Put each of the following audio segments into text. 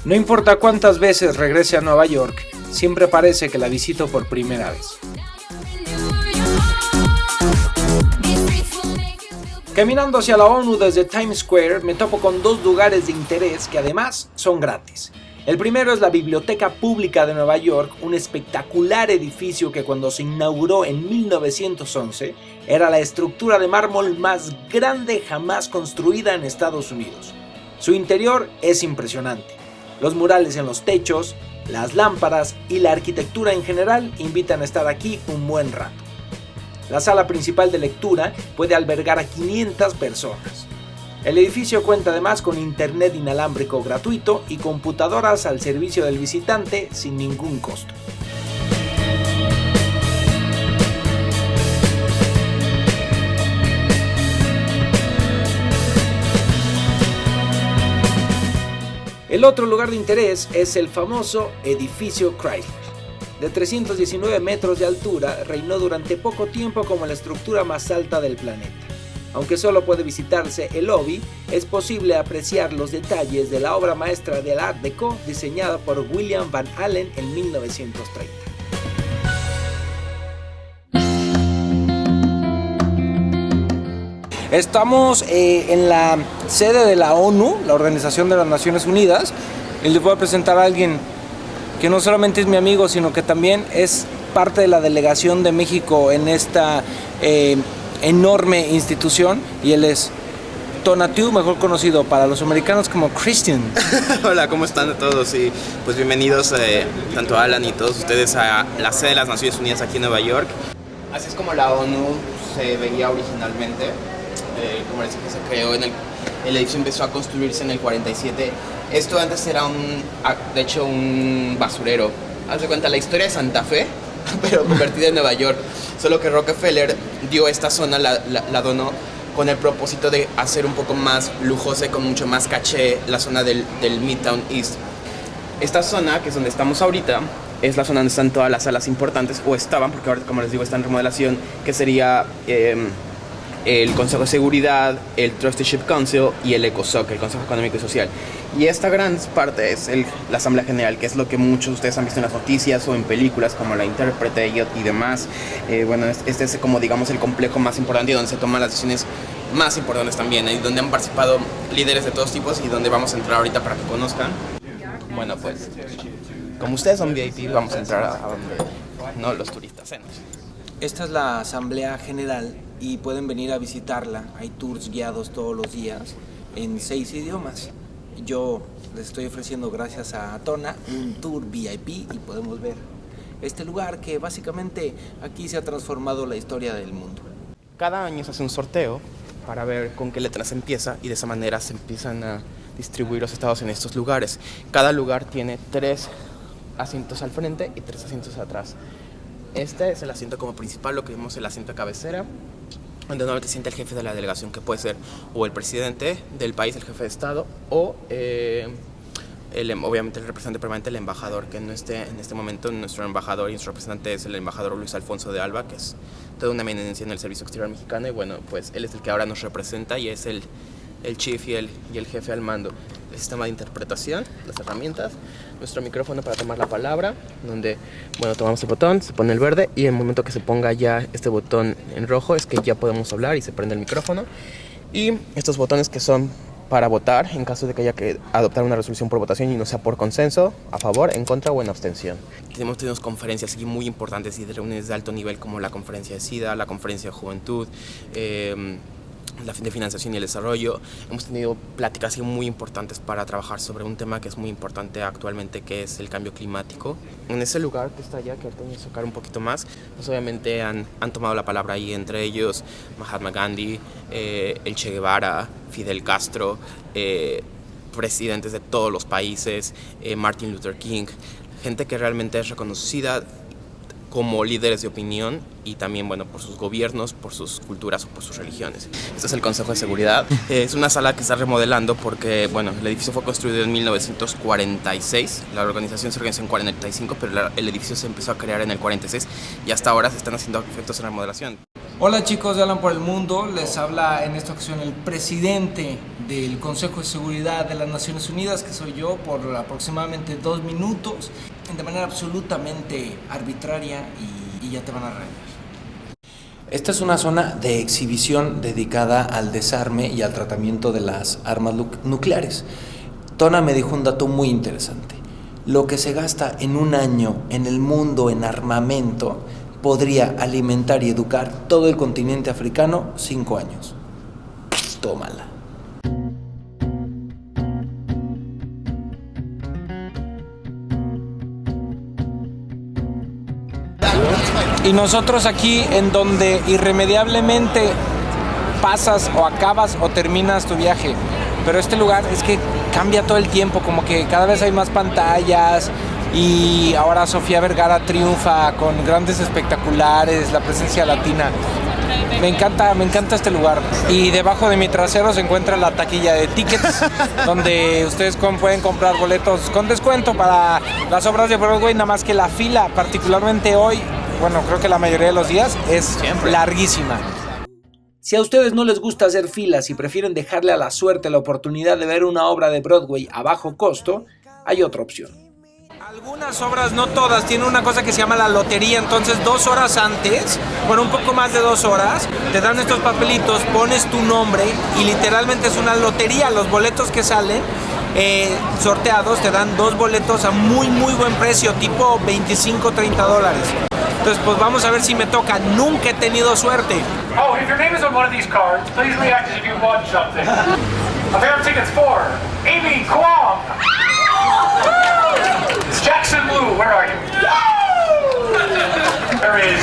No importa cuántas veces regrese a Nueva York, siempre parece que la visito por primera vez. Caminando hacia la ONU desde Times Square, me topo con dos lugares de interés que además son gratis. El primero es la Biblioteca Pública de Nueva York, un espectacular edificio que cuando se inauguró en 1911 era la estructura de mármol más grande jamás construida en Estados Unidos. Su interior es impresionante. Los murales en los techos, las lámparas y la arquitectura en general invitan a estar aquí un buen rato. La sala principal de lectura puede albergar a 500 personas. El edificio cuenta además con internet inalámbrico gratuito y computadoras al servicio del visitante sin ningún costo. El otro lugar de interés es el famoso edificio Chrysler. De 319 metros de altura, reinó durante poco tiempo como la estructura más alta del planeta. Aunque solo puede visitarse el lobby, es posible apreciar los detalles de la obra maestra del Art Deco diseñada por William Van Allen en 1930. Estamos en la sede de la ONU, la Organización de las Naciones Unidas, y les voy a presentar a alguien que no solamente es mi amigo, sino que también es parte de la delegación de México en esta enorme institución, y él es Tonatiuh, mejor conocido para los americanos como Christian. Hola, ¿cómo están todos? Y pues bienvenidos tanto Alan y todos ustedes a la sede de las Naciones Unidas aquí en Nueva York. Así es como la ONU se veía originalmente. Como les dije, se creó el edificio empezó a construirse en el 47. Esto antes era de hecho un basurero. Haz de cuenta la historia de Santa Fe, pero convertida en Nueva York. Solo que Rockefeller dio esta zona, la donó con el propósito de hacer un poco más lujosa y con mucho más caché la zona del Midtown East. Esta zona, que es donde estamos ahorita, es la zona donde están todas las salas importantes, o estaban, porque ahora, como les digo, está en remodelación, que sería el Consejo de Seguridad, el Trusteeship Council y el ECOSOC, el Consejo Económico y Social. Y esta gran parte es la Asamblea General, que es lo que muchos de ustedes han visto en las noticias o en películas como La Intérprete y demás. Bueno, este es como digamos el complejo más importante y donde se toman las decisiones más importantes también, y donde han participado líderes de todos tipos y donde vamos a entrar ahorita para que conozcan. Bueno, pues, como ustedes son VIP, vamos a entrar a donde no los turistas entran. Esta es la Asamblea General y pueden venir a visitarla. Hay tours guiados todos los días en 6 idiomas. Yo les estoy ofreciendo, gracias a Tona, un tour VIP y podemos ver este lugar que básicamente aquí se ha transformado la historia del mundo. Cada año se hace un sorteo para ver con qué letras empieza y de esa manera se empiezan a distribuir los estados en estos lugares. Cada lugar tiene 3 asientos al frente y 3 asientos atrás. Este es el asiento como principal, lo que vemos el asiento de cabecera, donde normalmente siente el jefe de la delegación, que puede ser o el presidente del país, el jefe de estado, o obviamente el representante permanente, el embajador, que en este momento nuestro embajador y nuestro representante es el embajador Luis Alfonso de Alba, que es toda una eminencia en el servicio exterior mexicano, y bueno, pues él es el que ahora nos representa y es el chief y el jefe al mando. El sistema de interpretación, las herramientas, nuestro micrófono para tomar la palabra, donde, bueno, tomamos el botón, se pone el verde y en el momento que se ponga ya este botón en rojo es que ya podemos hablar y se prende el micrófono. Y estos botones que son para votar en caso de que haya que adoptar una resolución por votación y no sea por consenso, a favor, en contra o en abstención. Hemos tenido conferencias aquí muy importantes y de reuniones de alto nivel como la conferencia de SIDA, la conferencia de Juventud, la de financiación y el desarrollo. Hemos tenido pláticas muy importantes para trabajar sobre un tema que es muy importante actualmente, que es el cambio climático. En ese lugar que está allá, que ahorita vamos a tocar un poquito más, pues obviamente han tomado la palabra ahí, entre ellos Mahatma Gandhi, el Che Guevara, Fidel Castro, presidentes de todos los países, Martin Luther King, gente que realmente es reconocida como líderes de opinión y también, bueno, por sus gobiernos, por sus culturas o por sus religiones. Este es el Consejo de Seguridad. Es una sala que está remodelando porque, bueno, el edificio fue construido en 1946. La organización se organizó en 45, pero el edificio se empezó a crear en el 46 y hasta ahora se están haciendo efectos en remodelación. Hola chicos de Alan por el Mundo, les habla en esta ocasión el presidente del Consejo de Seguridad de las Naciones Unidas, que soy yo, por aproximadamente 2 minutos, de manera absolutamente arbitraria y ya te van a regañar. Esta es una zona de exhibición dedicada al desarme y al tratamiento de las armas nucleares. Tona me dijo un dato muy interesante. Lo que se gasta en un año en el mundo en armamento podría alimentar y educar todo el continente africano 5 años. Tómala. Y nosotros aquí en donde irremediablemente pasas o acabas o terminas tu viaje. Pero este lugar es que cambia todo el tiempo, como que cada vez hay más pantallas. Y ahora Sofía Vergara triunfa con grandes espectaculares, la presencia latina. Me encanta este lugar. Y debajo de mi trasero se encuentra la taquilla de tickets, donde ustedes pueden comprar boletos con descuento para las obras de Broadway, nada más que la fila, particularmente hoy, bueno, creo que la mayoría de los días, es larguísima. Si a ustedes no les gusta hacer filas y prefieren dejarle a la suerte la oportunidad de ver una obra de Broadway a bajo costo, hay otra opción. Algunas obras, no todas, tienen una cosa que se llama la lotería, entonces 2 horas antes, bueno, un poco más de 2 horas, te dan estos papelitos, pones tu nombre y literalmente es una lotería. Los boletos que salen sorteados te dan 2 boletos a muy buen precio, tipo $25-30. Entonces pues vamos a ver si me toca. Nunca he tenido suerte. Oh, if your name is on one of these cards, please react as if you won something. A pair of tickets for Amy Kwong. Jackson Wu, where are you? There is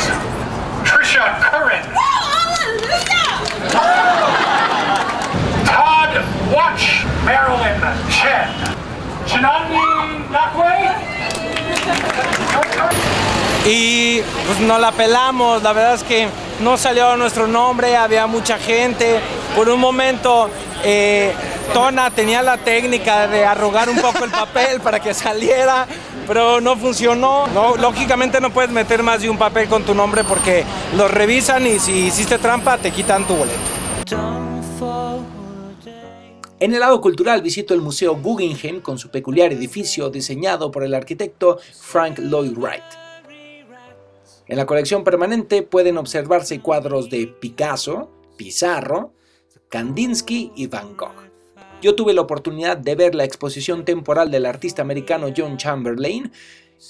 Trisha Curran. Todd Watch, Marilyn Chen. Chinanyi Nakwe. Y pues nos la pelamos, la verdad es que no salió nuestro nombre, había mucha gente. Por un momento Tona tenía la técnica de arrugar un poco el papel para que saliera, pero no funcionó. No, lógicamente no puedes meter más de un papel con tu nombre porque los revisan y si hiciste trampa te quitan tu boleto. En el lado cultural visito el Museo Guggenheim con su peculiar edificio diseñado por el arquitecto Frank Lloyd Wright. En la colección permanente pueden observarse cuadros de Picasso, Pizarro, Kandinsky y Van Gogh. Yo tuve la oportunidad de ver la exposición temporal del artista americano John Chamberlain,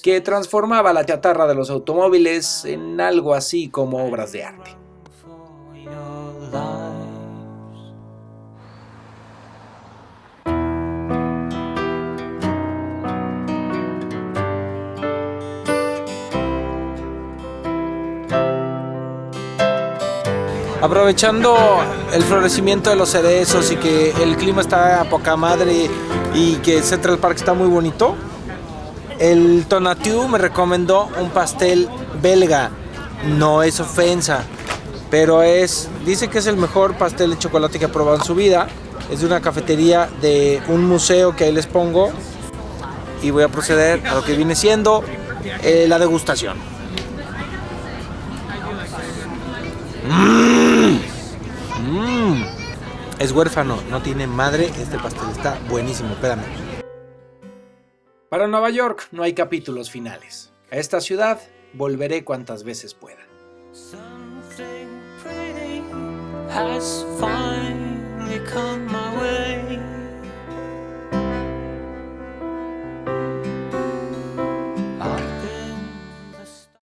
que transformaba la chatarra de los automóviles en algo así como obras de arte. Aprovechando el florecimiento de los cerezos y que el clima está a poca madre y que Central Park está muy bonito, el Tonatiuh me recomendó un pastel belga. No es ofensa, pero dice que es el mejor pastel de chocolate que ha probado en su vida. Es de una cafetería de un museo que ahí les pongo y voy a proceder a lo que viene siendo la degustación. Es huérfano, no tiene madre, este pastel está buenísimo, espérame. Para Nueva York no hay capítulos finales. A esta ciudad volveré cuantas veces pueda. Something pretty has finally come